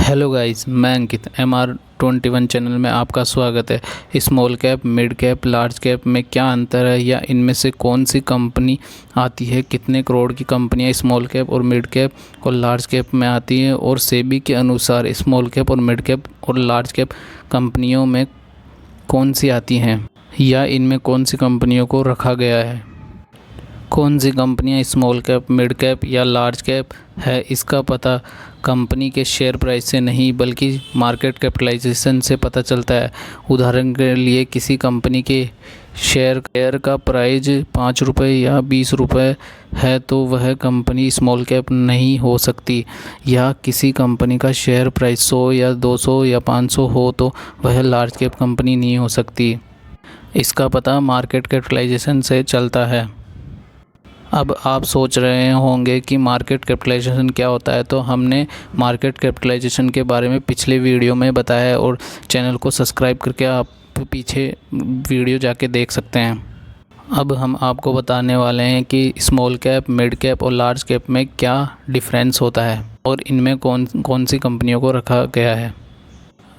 Hello guys, मैं अंकित MR21 channel में आपका स्वागत है। Small cap, mid cap, large cap में क्या अंतर है या इनमें से कौन सी कंपनी आती है, कितने करोड़ की कंपनियां स्मॉल कैप और मिड कैप और लार्ज कैप में आती हैं और सेबी के अनुसार स्मॉल कैप और मिड कैप और लार्ज कैप कंपनियों में कौन सी आती हैं या इनमें कौन सी कंपनियों को रखा गया है। कौन सी कंपनियां स्मॉल कैप, मिड कैप या लार्ज कैप है, इसका पता कंपनी के शेयर प्राइस से नहीं बल्कि मार्केट कैपिटलाइजेशन से पता चलता है। उदाहरण के लिए किसी कंपनी के शेयर का प्राइस 5 रुपये या 20 रुपये है तो वह कंपनी स्मॉल कैप नहीं हो सकती, या किसी कंपनी का शेयर प्राइस 100 या 200 या 500 हो तो वह लार्ज कैप कंपनी नहीं हो सकती। इसका पता मार्केट कैपिटलाइजेशन से चलता है। अब आप सोच रहे होंगे कि मार्केट कैपिटलाइजेशन क्या होता है, तो हमने मार्केट कैपिटलाइजेशन के बारे में पिछले वीडियो में बताया है और चैनल को सब्सक्राइब करके आप पीछे वीडियो जाके देख सकते हैं। अब हम आपको बताने वाले हैं कि स्मॉल कैप, मिड कैप और लार्ज कैप में क्या डिफरेंस होता है और इनमें कौन सी कंपनियों को रखा गया है।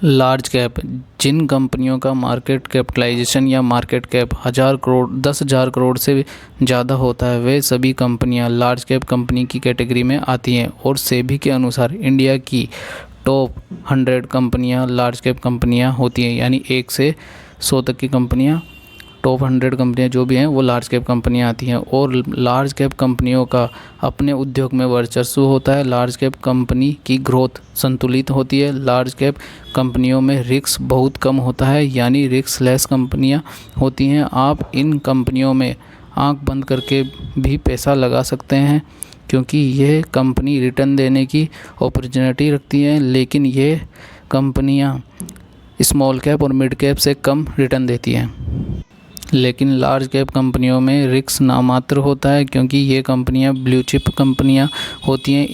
लार्ज कैप, जिन कंपनियों का मार्केट कैपिटलाइजेशन या मार्केट कैप 1000 करोड़ 10,000 करोड़ से ज़्यादा होता है, वे सभी कंपनियां लार्ज कैप कंपनी की कैटेगरी में आती हैं और सेबी के अनुसार इंडिया की टॉप 100 कंपनियां लार्ज कैप कंपनियां होती हैं, यानी 1 से 100 तक की कंपनियां, टॉप 100 कंपनियां जो भी हैं वो लार्ज कैप कंपनियां आती हैं। और लार्ज कैप कंपनियों का अपने उद्योग में वर्चस्व होता है। लार्ज कैप कंपनी की ग्रोथ संतुलित होती है। लार्ज कैप कंपनियों में रिस्क बहुत कम होता है, यानी रिस्क लेस कंपनियां होती हैं। आप इन कंपनियों में आंख बंद करके भी पैसा लगा सकते हैं क्योंकि ये कंपनी रिटर्न देने की अपॉर्चुनिटी रखती हैं, लेकिन ये कंपनियां स्मॉल कैप और मिड कैप से कम रिटर्न देती हैं। लेकिन लार्ज कैप कंपनियों में रिस्क नामात्र होता है क्योंकि ये कंपनियां ब्लू चिप कंपनियां होती हैं।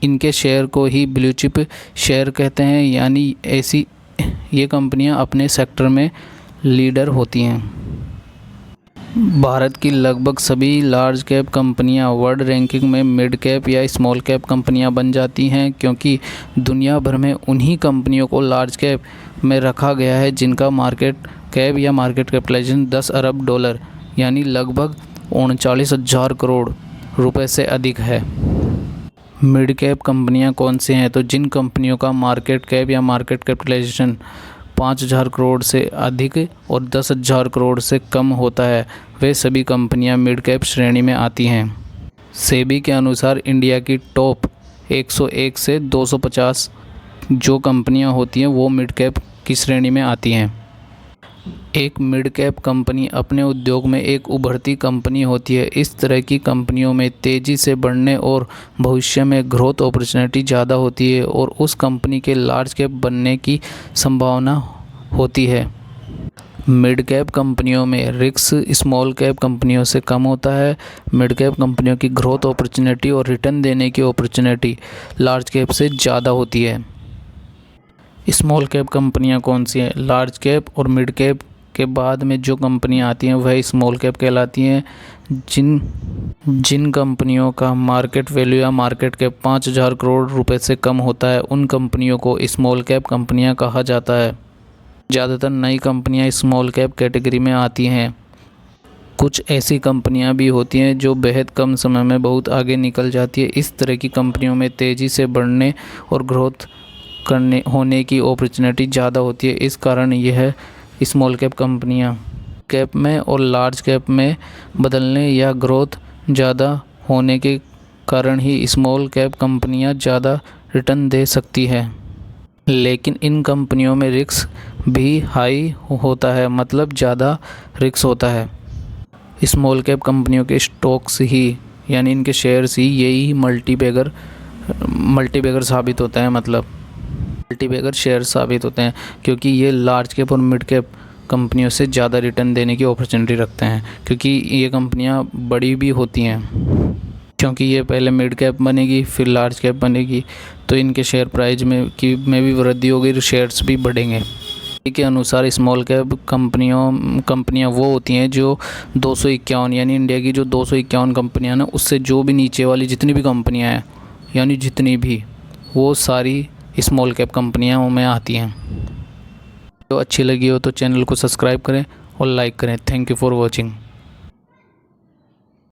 इनके शेयर को ही ब्लू चिप शेयर कहते हैं, यानी ऐसी ये कंपनियां अपने सेक्टर में लीडर होती हैं। भारत की लगभग सभी लार्ज कैप कंपनियां वर्ल्ड रैंकिंग में मिड कैप या स्मॉल कैप कंपनियां बन जाती हैं क्योंकि दुनिया भर में उन्हीं कंपनियों को लार्ज कैप में रखा गया है जिनका मार्केट कैप या मार्केट कैपिटलाइजेशन 10 अरब डॉलर यानी लगभग 39,000 करोड़ रुपए से अधिक है। मिड कैप कंपनियां कौन सी हैं, तो जिन कंपनियों का मार्केट कैप या मार्केट कैपिटलाइजेशन 5,000 करोड़ से अधिक और 10,000 करोड़ से कम होता है, वे सभी कंपनियां मिड कैप श्रेणी में आती हैं। सेबी के अनुसार इंडिया की टॉप 101 से 250 जो कंपनियां होती हैं वो मिड कैप की श्रेणी में आती हैं। एक मिड कैप कंपनी अपने उद्योग में एक उभरती कंपनी होती है। इस तरह की कंपनियों में तेज़ी से बढ़ने और भविष्य में ग्रोथ अपॉर्चुनिटी ज़्यादा होती है और उस कंपनी के लार्ज कैप बनने की संभावना होती है। मिड कैप कंपनियों में रिस्क स्मॉल कैप कंपनियों से कम होता है। मिड कैप कंपनियों की ग्रोथ अपॉर्चुनिटी और रिटर्न देने की अपॉर्चुनिटी लार्ज कैप से ज़्यादा होती है। स्मॉल कैप कंपनियां कौन सी हैं? लार्ज कैप और मिड कैप के बाद में जो कंपनियां आती हैं वह स्मॉल कैप कहलाती हैं। जिन कंपनियों का मार्केट वैल्यू या मार्केट कैप 5,000 करोड़ रुपए से कम होता है उन कंपनियों को स्मॉल कैप कंपनियां कहा जाता है। ज़्यादातर नई कंपनियां स्मॉल कैप कैटेगरी में आती हैं। कुछ ऐसी कंपनियां भी होती हैं जो बेहद कम समय में बहुत आगे निकल जाती है। इस तरह की कंपनियों में तेज़ी से बढ़ने और ग्रोथ होने की अपॉर्चुनिटी ज़्यादा होती है। इस कारण यह स्मॉल कैप कंपनियां कैप में और लार्ज कैप में बदलने या ग्रोथ ज़्यादा होने के कारण ही स्मॉल कैप कंपनियां ज़्यादा रिटर्न दे सकती है। लेकिन इन कंपनियों में रिस्क भी हाई होता है, मतलब ज़्यादा रिस्क होता है। स्मॉल कैप कंपनियों के स्टॉक्स ही यानी इनके शेयर्स ही यही मल्टीबैगर साबित होते हैं, मतलब मल्टीबैगर शेयर साबित होते हैं क्योंकि ये लार्ज कैप और मिड कैप कंपनियों से ज़्यादा रिटर्न देने की अपॉर्चुनिटी रखते हैं क्योंकि ये कंपनियां बड़ी भी होती हैं। क्योंकि ये पहले मिड कैप बनेगी फिर लार्ज कैप बनेगी तो इनके शेयर प्राइस में भी वृद्धि होगी, तो शेयर्स भी बढ़ेंगे। के अनुसार स्मॉल कैप कंपनियां वो होती हैं जो 251 यानी इंडिया की जो 251 कंपनियां ना उससे जो भी नीचे वाली जितनी भी कंपनियां हैं यानी जितनी भी वो सारी स्मॉल कैप कंपनियाँ में आती हैं। तो अच्छी लगी हो तो चैनल को सब्सक्राइब करें और लाइक करें। Thank you for watching.